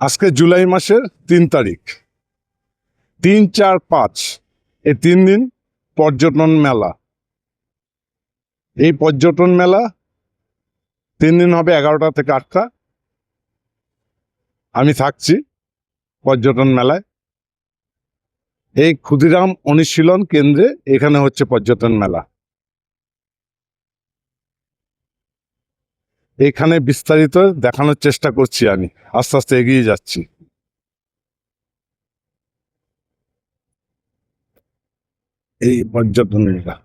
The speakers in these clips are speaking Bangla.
আজকে জুলাই মাসের 3 তারিখ, 3, 4, 5 এই 3 দিন পর্যটন মেলা। এই পর্যটন মেলা 3 দিন হবে, 11টা থেকে 8টা। আমি থাকছি পর্যটন মেলায়। এই ক্ষুদিরাম অনুশীলন কেন্দ্রে এখানে হচ্ছে পর্যটন মেলা। এখানে বিস্তারিত দেখানোর চেষ্টা করছি, আমি আস্তে আস্তে এগিয়ে যাচ্ছি। এই পর্যটন মেলা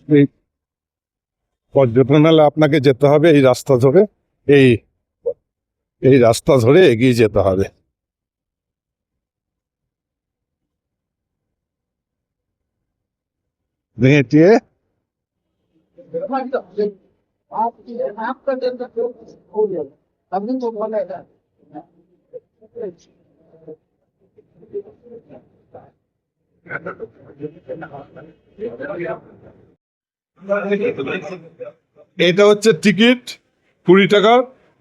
এই পর্যটন মেলা আপনাকে যেতে হবে এই রাস্তা ধরে, এই এই রাস্তা ধরে এগিয়ে যেতে হবে। হেঁটিয়ে এটা হচ্ছে টিকিট 20 টাকা,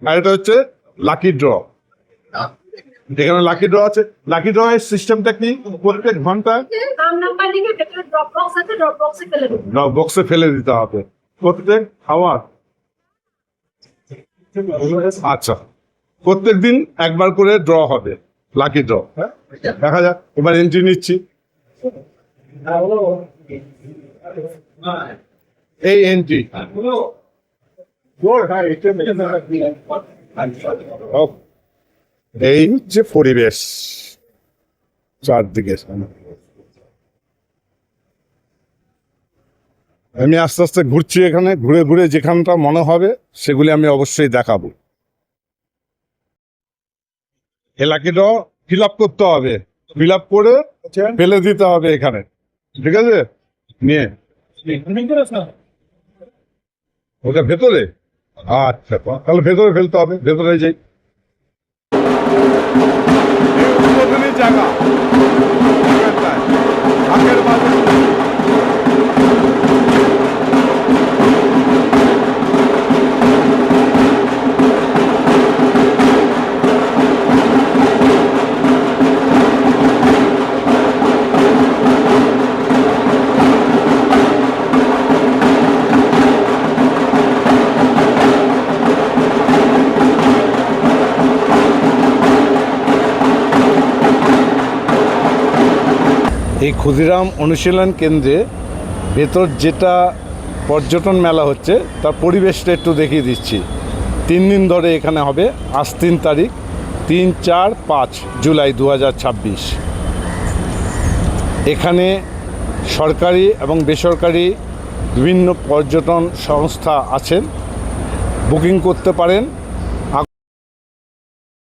আর এটা হচ্ছে লাকি ড্র। এখানে লাকি ড্র আছে। লাকি ড্র এর সিস্টেমটা কি? প্রত্যেক ঘন্টায় ড্রপ বক্সে ফেলে দিতে হবে প্রত্যেক আওয়ার। আচ্ছা, প্রত্যেক দিন একবার করে ড্র হবে, লাকি ড্র। দেখা যাক, এবার এন্ট্রি নিচ্ছি। এই এন্ট্রি এই হচ্ছে পরিবেশ চারদিকে। আমি আস্তে আস্তে ঘুরছি, এখানে ঘুরে ঘুরে যেখানটা মনে হবে সেগুলি আমি অবশ্যই দেখাবো। এলাকাটা ফিল আপ করতে হবে, ফিল আপ করে ফেলে দিতে হবে এখানে, ঠিক আছে? নিয়ে ওটা ভেতরে, আচ্ছা তাহলে ভেতরে ফেলতে হবে, ভেতরে যাই। জায়গা আগের বাজার এই ক্ষুদিরাম অনুশীলন কেন্দ্রে ভেতর যেটা পর্যটন মেলা হচ্ছে তার পরিবেশটা একটু দেখিয়ে দিচ্ছি। 3 দিন ধরে এখানে হবে। আজ 3 তারিখ, 3, 4, 5 জুলাই 2026। এখানে সরকারি এবং বেসরকারি বিভিন্ন পর্যটন সংস্থা আছেন, বুকিং করতে পারেন।